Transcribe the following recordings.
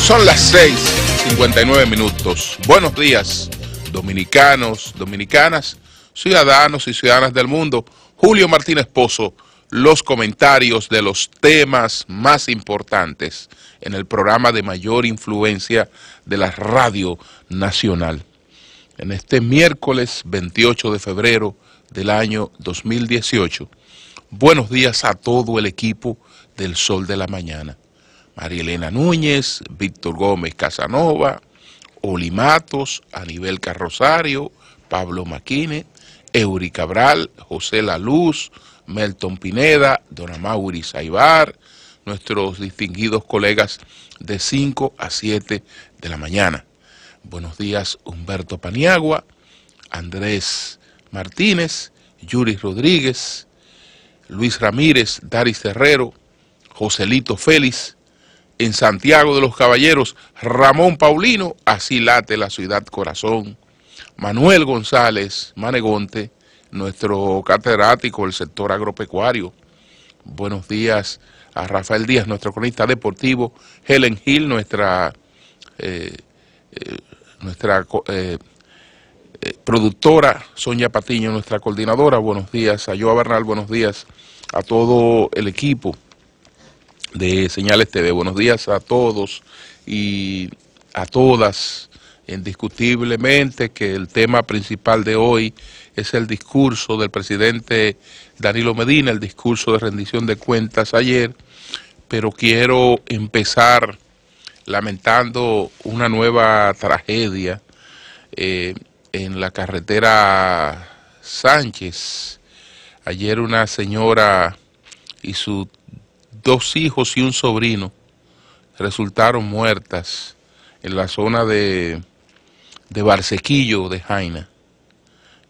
Son las 6:59. Buenos días, dominicanos, dominicanas, ciudadanos y ciudadanas del mundo. Julio Martínez Pozo, los comentarios de los temas más importantes en el programa de mayor influencia de la Radio Nacional. En este miércoles 28 de febrero del año 2018, buenos días a todo el equipo del Sol de la Mañana. María Elena Núñez, Víctor Gómez Casanova, Oli Matos, Anibel Carrosario, Pablo Maquine, Eury Cabral, José La Luz, Melton Pineda, Don Amaury Saibar, nuestros distinguidos colegas de 5 a 7 de la mañana. Buenos días Humberto Paniagua, Andrés Martínez, Yuri Rodríguez, Luis Ramírez, Daris Terrero, Joselito Félix. En Santiago de los Caballeros, Ramón Paulino, así late la ciudad corazón. Manuel González Manegonte, nuestro catedrático del sector agropecuario. Buenos días a Rafael Díaz, nuestro cronista deportivo. Helen Hill, nuestra productora. Sonia Patiño, nuestra coordinadora. Buenos días a Joa Bernal, buenos días a todo el equipo de Señales TV. Buenos días a todos y a todas. Indiscutiblemente que el tema principal de hoy es el discurso del presidente Danilo Medina, el discurso de rendición de cuentas ayer, pero quiero empezar lamentando una nueva tragedia en la carretera Sánchez. Ayer una señora y sus 2 hijos y un sobrino resultaron muertas en la zona de Barsequillo de Jaina.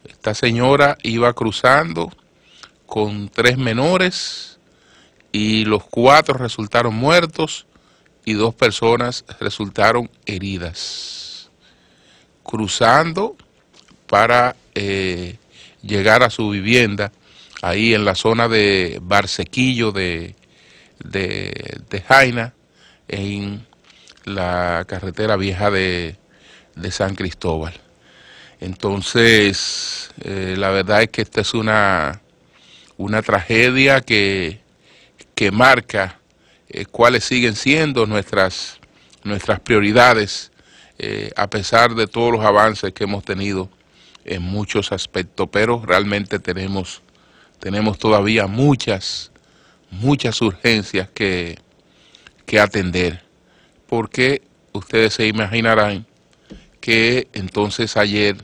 Esta señora iba cruzando con 3 menores y los 4 resultaron muertos y 2 personas resultaron heridas. Cruzando para llegar a su vivienda ahí en la zona de Barsequillo de Jaina, en la carretera vieja de San Cristóbal. Entonces, la verdad es que esta es una tragedia que marca cuáles siguen siendo nuestras prioridades, a pesar de todos los avances que hemos tenido en muchos aspectos, pero realmente tenemos todavía muchas urgencias que atender, porque ustedes se imaginarán que entonces ayer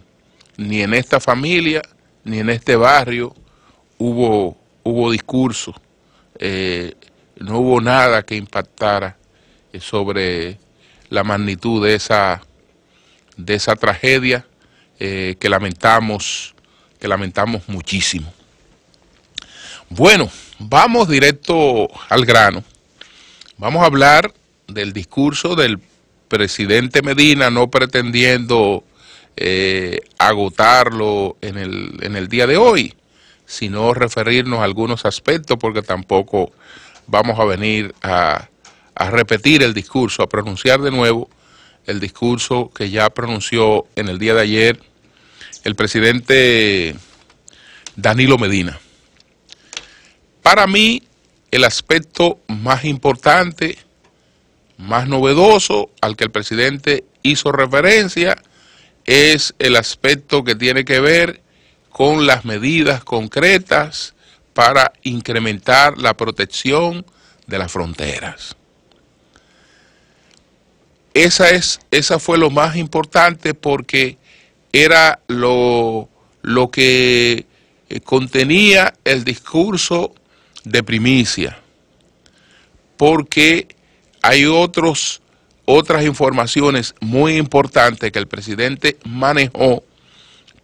ni en esta familia ni en este barrio hubo discurso, no hubo nada que impactara sobre la magnitud de esa tragedia que lamentamos muchísimo. Bueno, vamos directo al grano. Vamos a hablar del discurso del presidente Medina, no pretendiendo agotarlo en el día de hoy, sino referirnos a algunos aspectos, porque tampoco vamos a venir a repetir el discurso, a pronunciar de nuevo el discurso que ya pronunció en el día de ayer el presidente Danilo Medina. Para mí, el aspecto más importante, más novedoso, al que el presidente hizo referencia, es el aspecto que tiene que ver con las medidas concretas para incrementar la protección de las fronteras. Esa fue lo más importante, porque era lo que contenía el discurso de primicia, porque hay otras informaciones muy importantes que el presidente manejó,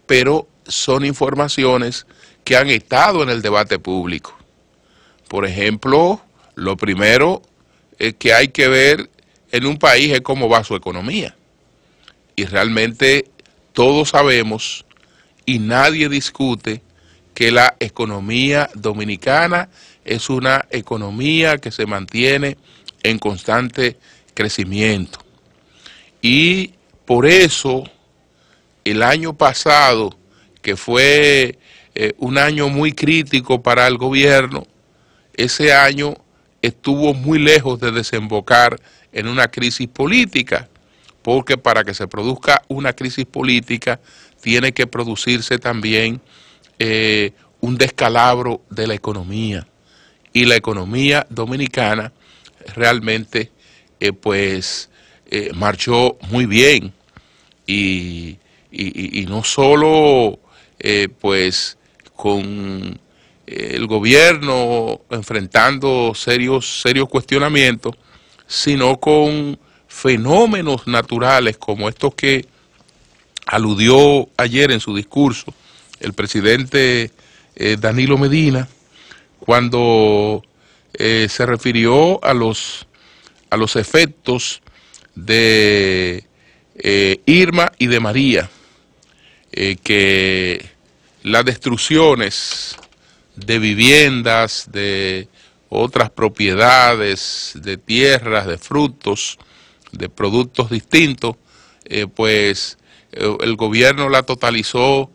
pero son informaciones que han estado en el debate público. Por ejemplo, lo primero que hay que ver en un país es cómo va su economía, y realmente todos sabemos y nadie discute que la economía dominicana es una economía que se mantiene en constante crecimiento. Y por eso el año pasado, que fue un año muy crítico para el gobierno, ese año estuvo muy lejos de desembocar en una crisis política, porque para que se produzca una crisis política tiene que producirse también un descalabro de la economía, y la economía dominicana realmente marchó muy bien, y no solo con el gobierno enfrentando serios cuestionamientos, sino con fenómenos naturales como estos que aludió ayer en su discurso el presidente Danilo Medina, cuando se refirió a los efectos de Irma y de María, que las destrucciones de viviendas, de otras propiedades, de tierras, de frutos, de productos distintos, el gobierno la totalizó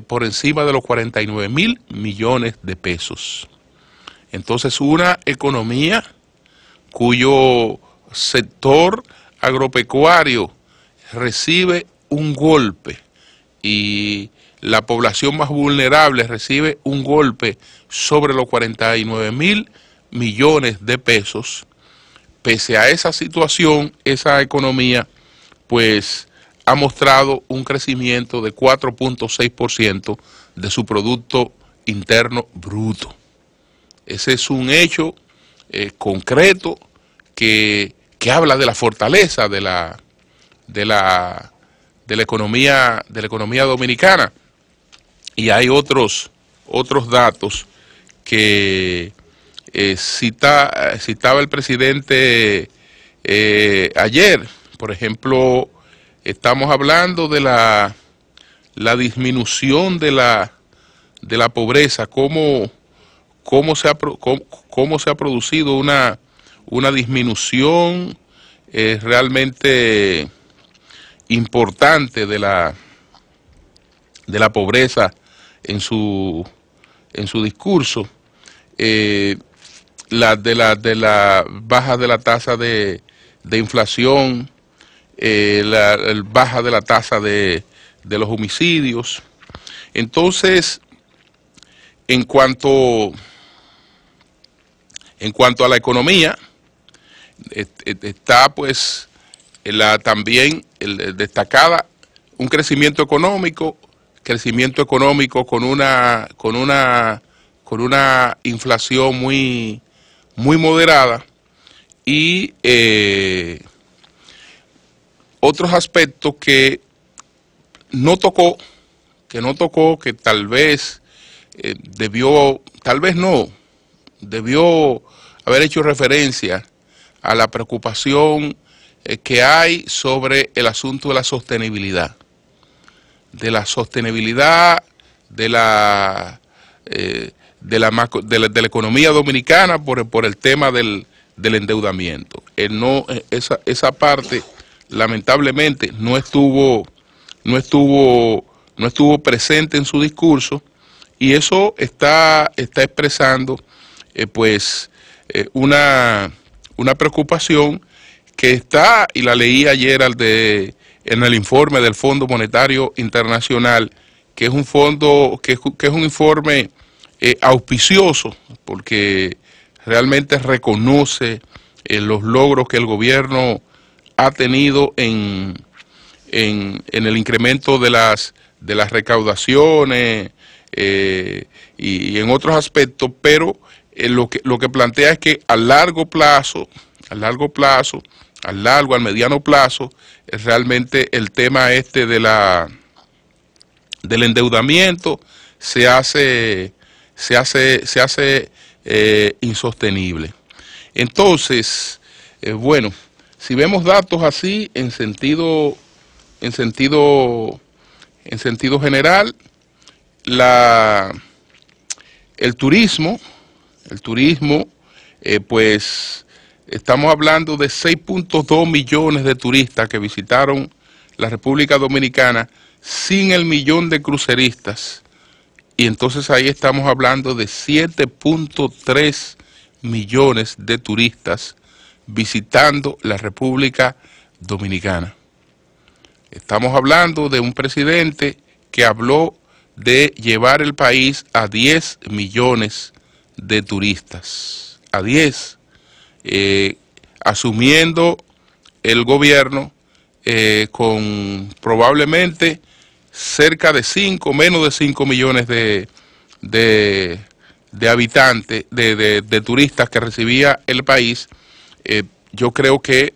por encima de los 49.000 millones de pesos. Entonces, una economía cuyo sector agropecuario recibe un golpe, y la población más vulnerable recibe un golpe sobre los 49.000 millones de pesos. Pese a esa situación, esa economía ha mostrado un crecimiento de 4.6% de su Producto Interno Bruto. Ese es un hecho concreto que habla de la fortaleza de la economía dominicana. Y hay otros datos que citaba el presidente ayer. Por ejemplo, estamos hablando de la disminución de la pobreza, cómo se ha producido una disminución realmente importante de la pobreza en su discurso, la baja de la tasa de inflación, la baja de la tasa de los homicidios. Entonces, en cuanto a la economía, está también destacada un crecimiento económico con una inflación muy moderada, y otros aspectos que no tocó, que tal vez debió haber hecho referencia a la preocupación que hay sobre el asunto de la sostenibilidad, de la economía dominicana por el tema del endeudamiento. Esa parte lamentablemente no estuvo presente en su discurso, y eso está expresando una preocupación que está, y la leí ayer en el informe del Fondo Monetario Internacional, que es un informe auspicioso, porque realmente reconoce los logros que el gobierno ha tenido en el incremento de las recaudaciones y en otros aspectos, pero lo que plantea es que al mediano plazo, realmente el tema del endeudamiento se hace insostenible. Entonces, bueno, si vemos datos así en sentido general, el turismo Estamos hablando de 6.2 millones de turistas que visitaron la República Dominicana sin el millón de cruceristas. Y entonces ahí estamos hablando de 7.3 millones de turistas visitando la República Dominicana. Estamos hablando de un presidente que habló de llevar el país a 10 millones de turistas, a 10, asumiendo el gobierno con probablemente cerca de 5, menos de 5 millones de habitantes, de turistas que recibía el país. Yo creo que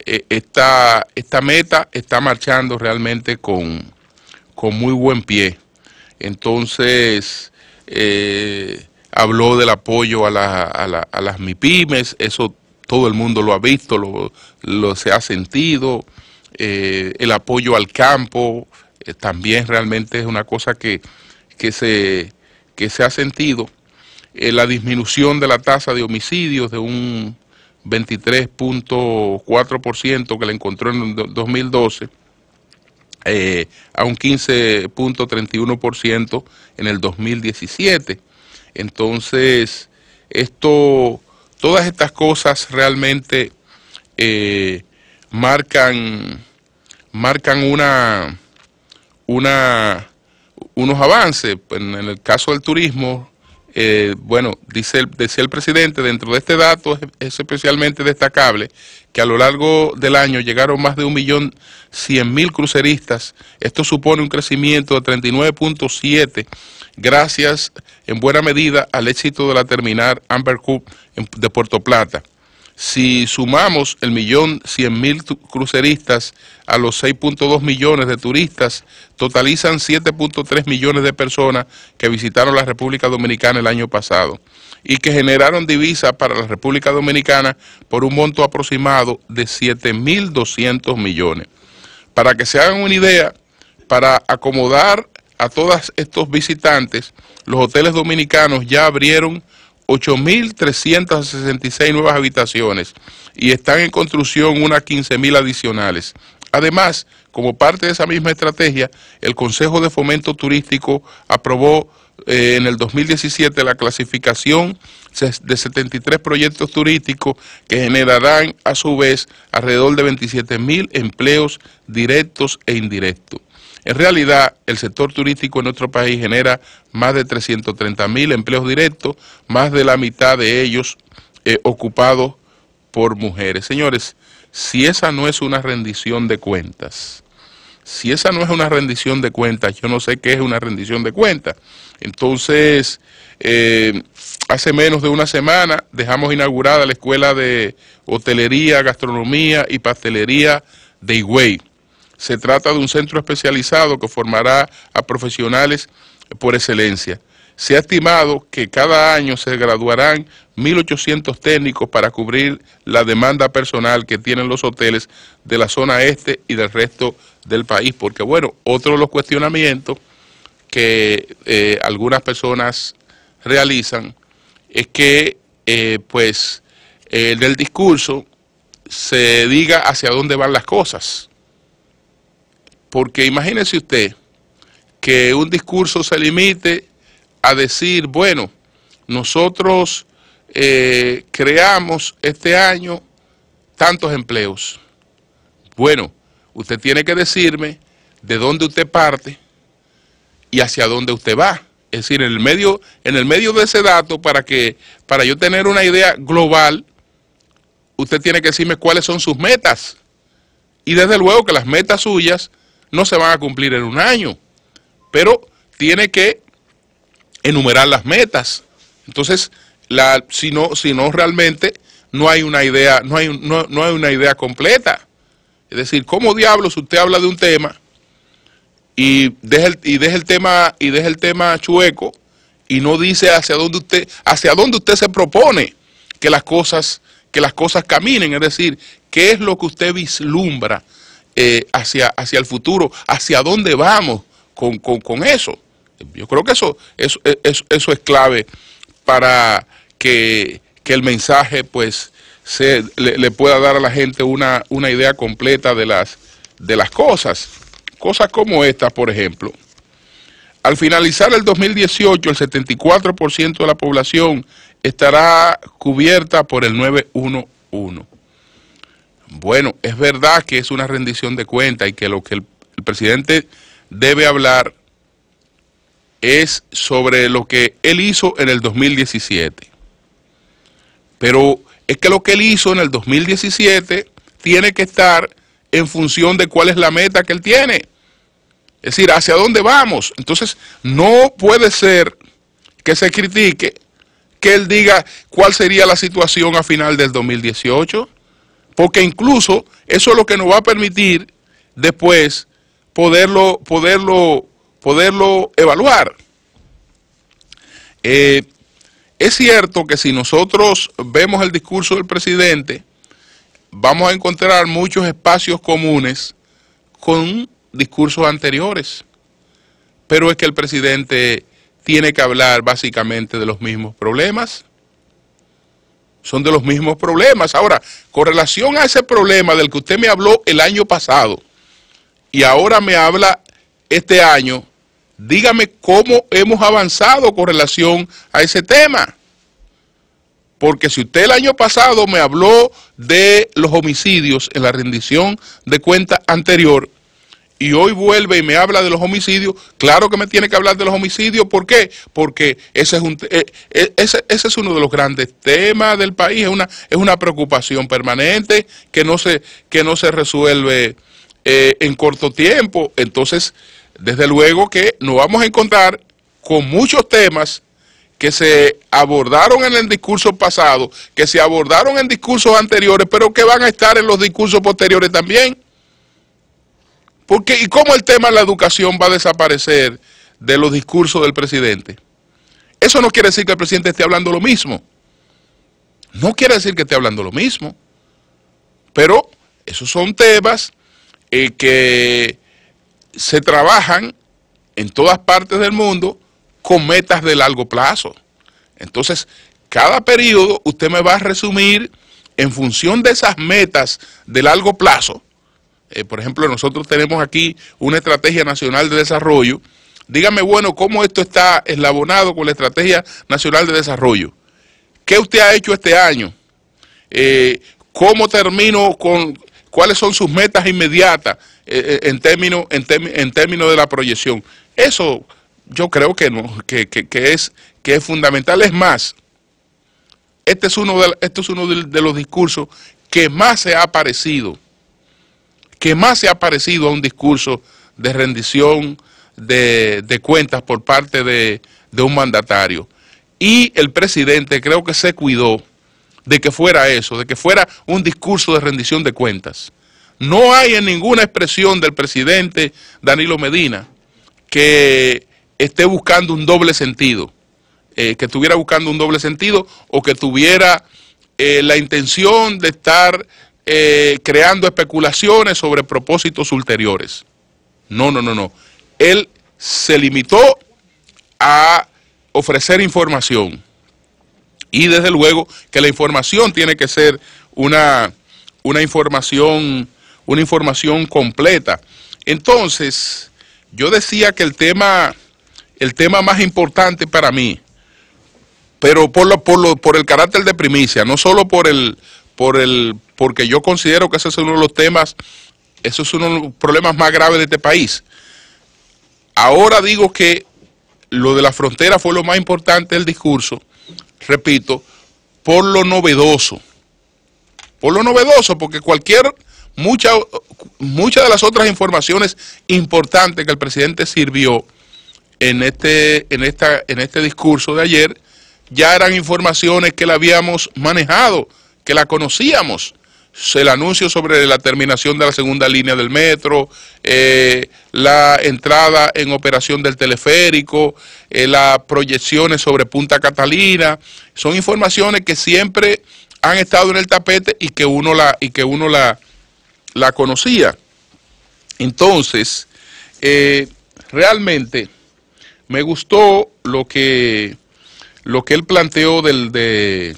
esta meta está marchando realmente con muy buen pie. Entonces, habló del apoyo a las MIPYMES, eso todo el mundo lo ha visto, se ha sentido. El apoyo al campo también realmente es una cosa que se ha sentido. La disminución de la tasa de homicidios de un 23.4% que la encontró en el 2012 a un 15.31% en el 2017. Entonces, todas estas cosas realmente marcan unos avances. En el caso del turismo, bueno, decía el presidente, dentro de este dato es especialmente destacable que a lo largo del año llegaron más de 1.100.000 cruceristas. Esto supone un crecimiento de 39.7 gracias en buena medida al éxito de la terminal Amber Cove de Puerto Plata. Si sumamos el 1.100.000 cruceristas a los 6.2 millones de turistas, totalizan 7.3 millones de personas que visitaron la República Dominicana el año pasado y que generaron divisas para la República Dominicana por un monto aproximado de 7.200 millones. Para que se hagan una idea, para acomodar a todos estos visitantes, los hoteles dominicanos ya abrieron 8.366 nuevas habitaciones y están en construcción unas 15.000 adicionales. Además, como parte de esa misma estrategia, el Consejo de Fomento Turístico aprobó en el 2017 la clasificación de 73 proyectos turísticos que generarán a su vez alrededor de 27.000 empleos directos e indirectos. En realidad, el sector turístico en nuestro país genera más de 330.000 empleos directos, más de la mitad de ellos ocupados por mujeres. Señores, si esa no es una rendición de cuentas, yo no sé qué es una rendición de cuentas. Entonces, hace menos de una semana dejamos inaugurada la Escuela de Hotelería, Gastronomía y Pastelería de Higüey. Se trata de un centro especializado que formará a profesionales por excelencia. Se ha estimado que cada año se graduarán 1.800 técnicos para cubrir la demanda personal que tienen los hoteles de la zona este y del resto del país. Porque, bueno, otro de los cuestionamientos que algunas personas realizan es que, del discurso se diga hacia dónde van las cosas. Porque imagínese usted que un discurso se limite a decir, bueno, nosotros creamos este año tantos empleos. Bueno, usted tiene que decirme de dónde usted parte y hacia dónde usted va. Es decir, en el medio de ese dato, para yo tener una idea global, usted tiene que decirme cuáles son sus metas. Y desde luego que las metas suyas no se van a cumplir en un año, pero tiene que enumerar las metas. Entonces, si no realmente no hay una idea, no hay una idea completa. Es decir, ¿cómo diablos usted habla de un tema y deja el tema chueco y no dice hacia dónde usted se propone que las cosas caminen? Es decir, ¿qué es lo que usted vislumbra hacia el futuro? ¿Hacia dónde vamos con eso? Yo creo que eso es clave para que el mensaje pues le pueda dar a la gente una idea completa de las cosas. Cosas como esta, por ejemplo. Al finalizar el 2018, el 74% de la población estará cubierta por el 911. Bueno, es verdad que es una rendición de cuentas y que lo que el presidente debe hablar es sobre lo que él hizo en el 2017. Pero es que lo que él hizo en el 2017 tiene que estar en función de cuál es la meta que él tiene. Es decir, hacia dónde vamos. Entonces, no puede ser que se critique que él diga cuál sería la situación a final del 2018, porque incluso eso es lo que nos va a permitir después poderlo evaluar. Es cierto que si nosotros vemos el discurso del presidente, vamos a encontrar muchos espacios comunes con discursos anteriores, pero es que el presidente tiene que hablar básicamente de los mismos problemas. Son de los mismos problemas. Ahora, con relación a ese problema del que usted me habló el año pasado y ahora me habla este año, dígame cómo hemos avanzado con relación a ese tema. Porque si usted el año pasado me habló de los homicidios en la rendición de cuentas anterior y hoy vuelve y me habla de los homicidios, claro que me tiene que hablar de los homicidios. ¿Por qué? Porque ese es uno de los grandes temas del país, es una preocupación permanente que no se resuelve en corto tiempo. Entonces, desde luego que nos vamos a encontrar con muchos temas que se abordaron en el discurso pasado, que se abordaron en discursos anteriores, pero que van a estar en los discursos posteriores también. ¿Y cómo el tema de la educación va a desaparecer de los discursos del presidente? Eso no quiere decir que el presidente esté hablando lo mismo. No quiere decir que esté hablando lo mismo. Pero esos son temas que se trabajan en todas partes del mundo con metas de largo plazo. Entonces, cada periodo usted me va a resumir en función de esas metas de largo plazo. Por ejemplo, nosotros tenemos aquí una estrategia nacional de desarrollo. Dígame, bueno, ¿cómo esto está eslabonado con la estrategia nacional de desarrollo? ¿Qué usted ha hecho este año? ¿Cómo termino con cuáles son sus metas inmediatas en términos de la proyección? Eso yo creo que no, que es fundamental. Es más, este es uno de los discursos que más se ha parecido a un discurso de rendición de cuentas por parte de un mandatario. Y el presidente creo que se cuidó de que fuera eso, de que fuera un discurso de rendición de cuentas. No hay en ninguna expresión del presidente Danilo Medina que esté buscando un doble sentido, que estuviera buscando un doble sentido o que tuviera la intención de estar creando especulaciones sobre propósitos ulteriores. No. Él se limitó a ofrecer información. Y desde luego que la información tiene que ser una información completa. Entonces, yo decía que el tema más importante para mí, pero por el carácter de primicia, no solo porque yo considero que ese es uno de los temas, eso es uno de los problemas más graves de este país. Ahora digo que lo de la frontera fue lo más importante del discurso, repito, por lo novedoso, porque muchas de las otras informaciones importantes que el presidente sirvió en este discurso de ayer, ya eran informaciones que la habíamos manejado, que la conocíamos. El anuncio sobre la terminación de la segunda línea del metro, la entrada en operación del teleférico, las proyecciones sobre Punta Catalina, son informaciones que siempre han estado en el tapete y que uno la conocía. Entonces, realmente me gustó lo que él planteó de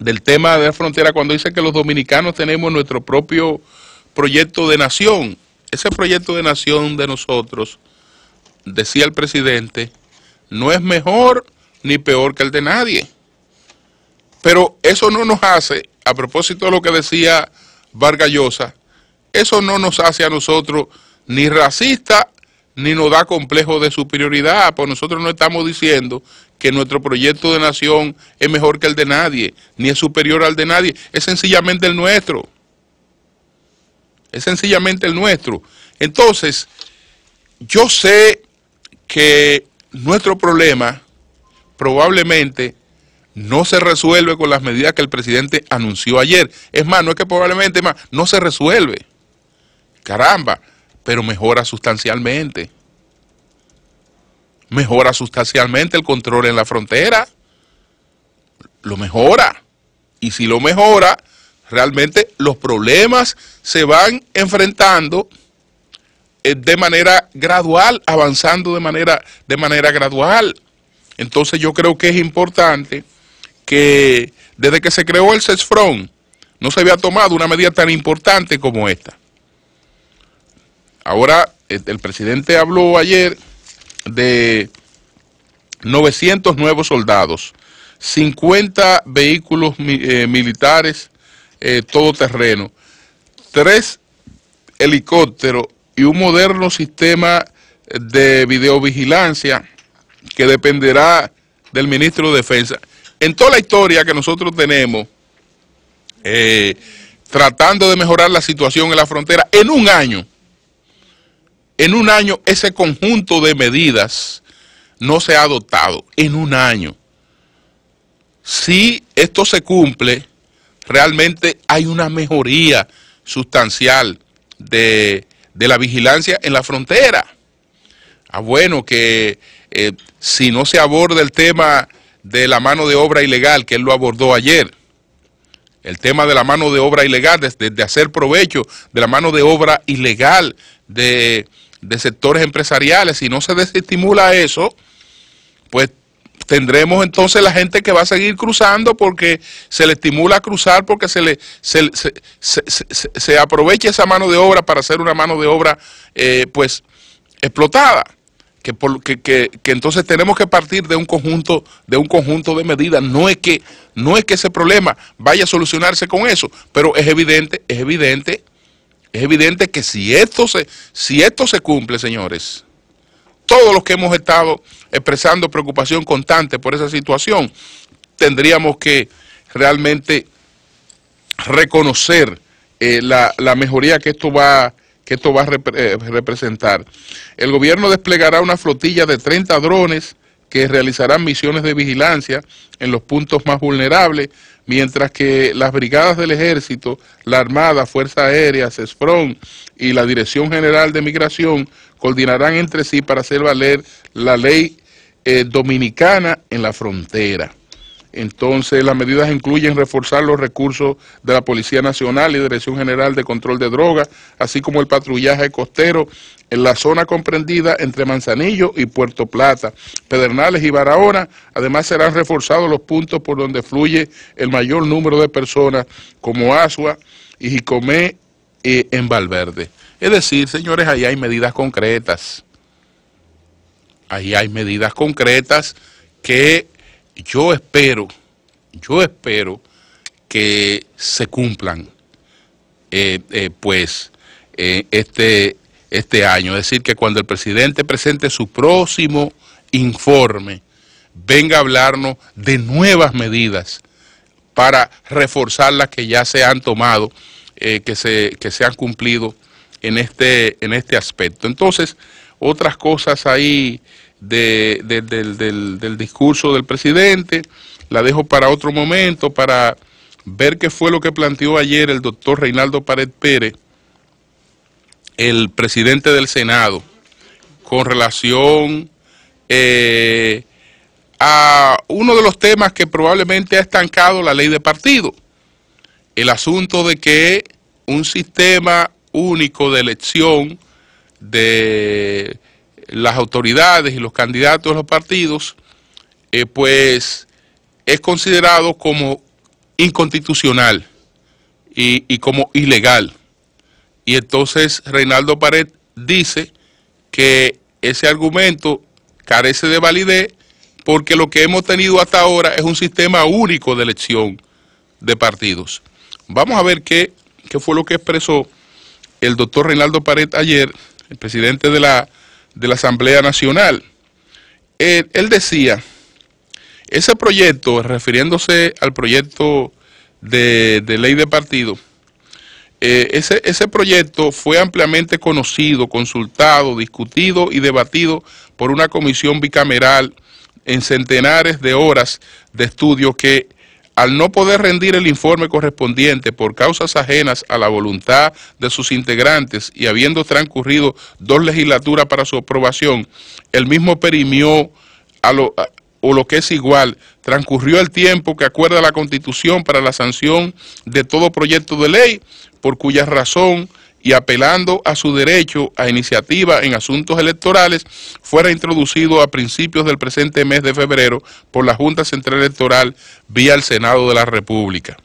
del tema de la frontera cuando dice que los dominicanos tenemos nuestro propio proyecto de nación. Ese proyecto de nación de nosotros, decía el presidente, no es mejor ni peor que el de nadie. Pero eso no nos hace, a propósito de lo que decía Vargas Llosa, eso no nos hace a nosotros ni racistas ni nos da complejo de superioridad, pues nosotros no estamos diciendo que nuestro proyecto de nación es mejor que el de nadie, ni es superior al de nadie, es sencillamente el nuestro. Es sencillamente el nuestro. Entonces, yo sé que nuestro problema probablemente no se resuelve con las medidas que el presidente anunció ayer. Es más, no es que probablemente, más, no se resuelve. Caramba, pero mejora sustancialmente. Mejora sustancialmente el control en la frontera. Lo mejora. Y si lo mejora, realmente los problemas se van enfrentando de manera gradual, avanzando de manera gradual. Entonces yo creo que es importante que desde que se creó el CESFRON no se había tomado una medida tan importante como esta. Ahora el presidente habló ayer de 900 nuevos soldados, 50 vehículos militares todoterreno, 3 helicópteros y un moderno sistema de videovigilancia que dependerá del ministro de Defensa. En toda la historia que nosotros tenemos, tratando de mejorar la situación en la frontera, en un año ese conjunto de medidas no se ha adoptado, en un año. Si esto se cumple, realmente hay una mejoría sustancial de la vigilancia en la frontera. Bueno, que si no se aborda el tema de la mano de obra ilegal, que él lo abordó ayer, el tema de la mano de obra ilegal, de hacer provecho de la mano de obra ilegal de sectores empresariales, si no se desestimula eso, pues tendremos entonces la gente que va a seguir cruzando porque se le estimula a cruzar, porque se aprovecha esa mano de obra para hacer una mano de obra pues explotada. Que entonces tenemos que partir de un conjunto de medidas. No es que ese problema vaya a solucionarse con eso, pero es evidente que si esto se cumple, señores, todos los que hemos estado expresando preocupación constante por esa situación, tendríamos que realmente reconocer la mejoría que esto va a representar. El gobierno desplegará una flotilla de 30 drones que realizarán misiones de vigilancia en los puntos más vulnerables, mientras que las brigadas del Ejército, la Armada, Fuerza Aérea, CESFRON y la Dirección General de Migración coordinarán entre sí para hacer valer la ley dominicana en la frontera. Entonces, las medidas incluyen reforzar los recursos de la Policía Nacional y Dirección General de Control de Drogas, así como el patrullaje costero en la zona comprendida entre Manzanillo y Puerto Plata, Pedernales y Barahona. Además, serán reforzados los puntos por donde fluye el mayor número de personas, como Asua y Jicomé en Valverde. Es decir, señores, ahí hay medidas concretas. Ahí hay medidas concretas que yo espero que se cumplan este año. Es decir, que cuando el presidente presente su próximo informe, venga a hablarnos de nuevas medidas para reforzar las que ya se han tomado, que se han cumplido en este aspecto. Entonces, otras cosas ahí del discurso del presidente, la dejo para otro momento, para ver qué fue lo que planteó ayer el doctor Reinaldo Pared Pérez, el presidente del Senado, con relación a uno de los temas que probablemente ha estancado la ley de partido, el asunto de que un sistema único de elección de las autoridades y los candidatos de los partidos, pues es considerado como inconstitucional y como ilegal. Y entonces Reinaldo Pared dice que ese argumento carece de validez porque lo que hemos tenido hasta ahora es un sistema único de elección de partidos. Vamos a ver qué fue lo que expresó el doctor Reinaldo Pared ayer, el presidente de la Asamblea Nacional. Él decía, ese proyecto, refiriéndose al proyecto de ley de partido, ese proyecto fue ampliamente conocido, consultado, discutido y debatido por una comisión bicameral en centenares de horas de estudio que, al no poder rendir el informe correspondiente por causas ajenas a la voluntad de sus integrantes y habiendo transcurrido 2 legislaturas para su aprobación, el mismo perimió o lo que es igual, transcurrió el tiempo que acuerda la Constitución para la sanción de todo proyecto de ley, por cuya razón y apelando a su derecho a iniciativa en asuntos electorales, fuera introducido a principios del presente mes de febrero por la Junta Central Electoral vía el Senado de la República.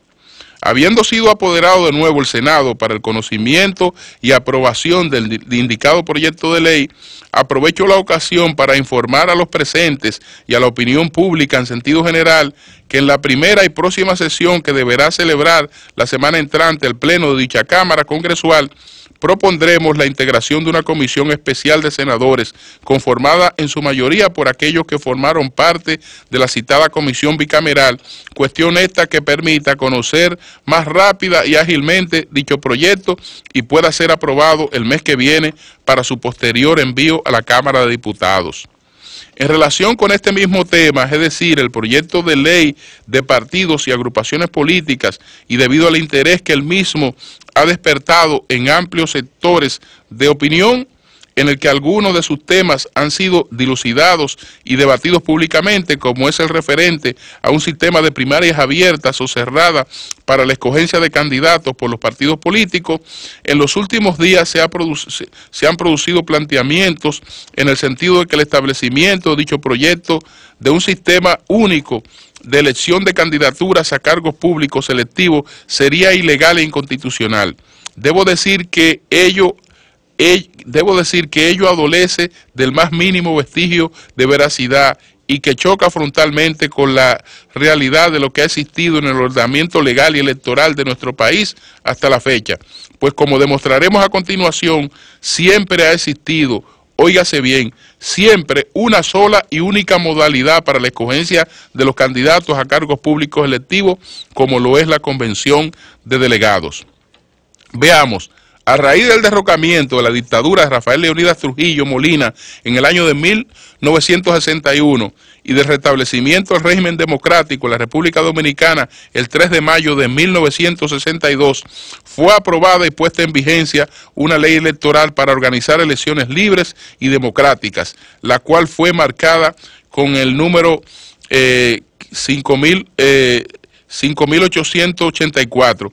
Habiendo sido apoderado de nuevo el Senado para el conocimiento y aprobación del indicado proyecto de ley, aprovecho la ocasión para informar a los presentes y a la opinión pública en sentido general que en la primera y próxima sesión que deberá celebrar la semana entrante el Pleno de dicha Cámara Congresual, propondremos la integración de una comisión especial de senadores, conformada en su mayoría por aquellos que formaron parte de la citada comisión bicameral, cuestión esta que permita conocer más rápida y ágilmente dicho proyecto y pueda ser aprobado el mes que viene para su posterior envío a la Cámara de Diputados. En relación con este mismo tema, es decir, el proyecto de ley de partidos y agrupaciones políticas, y debido al interés que el mismo ha despertado en amplios sectores de opinión, en el que algunos de sus temas han sido dilucidados y debatidos públicamente, como es el referente a un sistema de primarias abiertas o cerradas para la escogencia de candidatos por los partidos políticos, en los últimos días se han producido planteamientos en el sentido de que el establecimiento de dicho proyecto de un sistema único de elección de candidaturas a cargos públicos selectivos sería ilegal e inconstitucional. Debo decir que ello adolece del más mínimo vestigio de veracidad y que choca frontalmente con la realidad de lo que ha existido en el ordenamiento legal y electoral de nuestro país hasta la fecha. Pues como demostraremos a continuación, siempre ha existido, óigase bien, siempre una sola y única modalidad para la escogencia de los candidatos a cargos públicos electivos, como lo es la convención de delegados. Veamos. A raíz del derrocamiento de la dictadura de Rafael Leónidas Trujillo Molina en el año de 1961 y del restablecimiento del régimen democrático en la República Dominicana el 3 de mayo de 1962, fue aprobada y puesta en vigencia una ley electoral para organizar elecciones libres y democráticas, la cual fue marcada con el número 5.884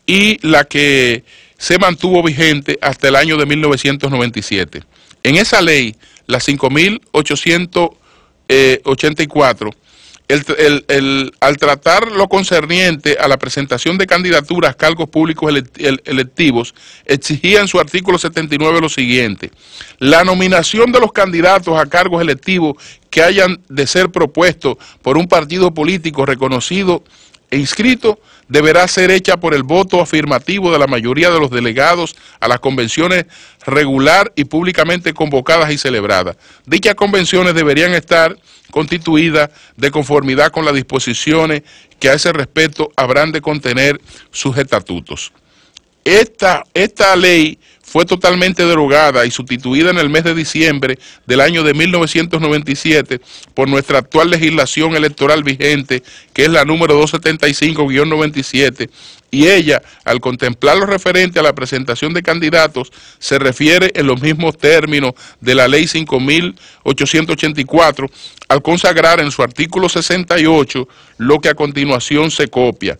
y la que se mantuvo vigente hasta el año de 1997. En esa ley, la 5.884, al tratar lo concerniente a la presentación de candidaturas a cargos públicos electivos, exigía en su artículo 79 lo siguiente: la nominación de los candidatos a cargos electivos que hayan de ser propuestos por un partido político reconocido e inscrito deberá ser hecha por el voto afirmativo de la mayoría de los delegados a las convenciones regular y públicamente convocadas y celebradas. Dichas convenciones deberían estar constituidas de conformidad con las disposiciones que a ese respecto habrán de contener sus estatutos. Esta ley fue totalmente derogada y sustituida en el mes de diciembre del año de 1997 por nuestra actual legislación electoral vigente, que es la número 275-97, y ella, al contemplar lo referente a la presentación de candidatos, se refiere en los mismos términos de la ley 5.884, al consagrar en su artículo 68 lo que a continuación se copia.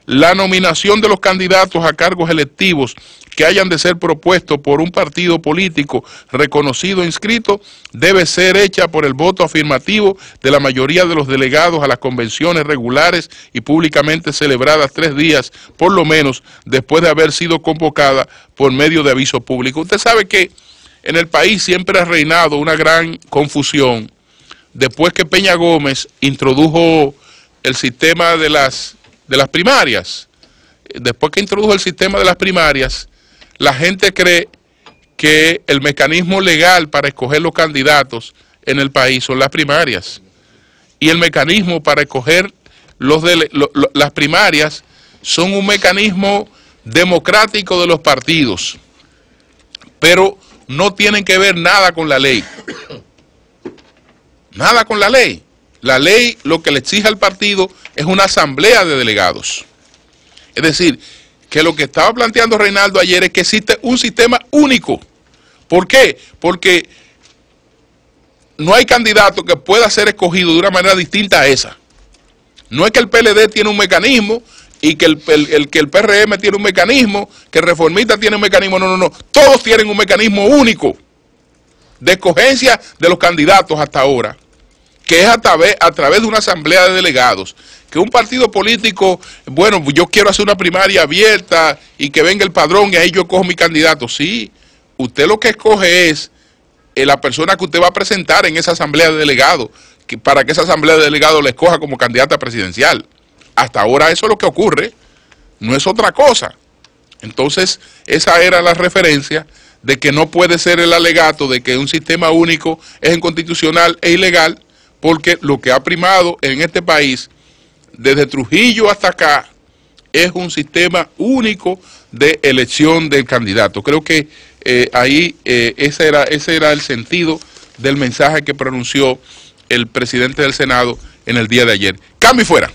La nominación de los candidatos a cargos electivos que hayan de ser propuestos por un partido político reconocido e inscrito debe ser hecha por el voto afirmativo de la mayoría de los delegados a las convenciones regulares y públicamente celebradas 3 días, por lo menos, después de haber sido convocada por medio de aviso público. Usted sabe que en el país siempre ha reinado una gran confusión después que Peña Gómez introdujo el sistema de las primarias. Después que introdujo el sistema de las primarias, la gente cree que el mecanismo legal para escoger los candidatos en el país son las primarias. Y el mecanismo para escoger las primarias son un mecanismo democrático de los partidos, pero no tienen que ver nada con la ley. Nada con la ley. La ley lo que le exige al partido es una asamblea de delegados. Es decir, que lo que estaba planteando Reinaldo ayer es que existe un sistema único. ¿Por qué? Porque no hay candidato que pueda ser escogido de una manera distinta a esa. No es que el PLD tiene un mecanismo y que el PRM tiene un mecanismo, que el Reformista tiene un mecanismo. No, no, no. Todos tienen un mecanismo único de escogencia de los candidatos hasta ahora, que es a través de una asamblea de delegados. Que un partido político, bueno, yo quiero hacer una primaria abierta y que venga el padrón y ahí yo cojo mi candidato. Sí, usted lo que escoge es la persona que usted va a presentar en esa asamblea de delegados, para que esa asamblea de delegados le escoja como candidata presidencial. Hasta ahora eso es lo que ocurre, no es otra cosa. Entonces, esa era la referencia de que no puede ser el alegato de que un sistema único es inconstitucional e ilegal, porque lo que ha primado en este país, desde Trujillo hasta acá, es un sistema único de elección del candidato. Creo que ese era el sentido del mensaje que pronunció el presidente del Senado en el día de ayer. Cambio y fuera.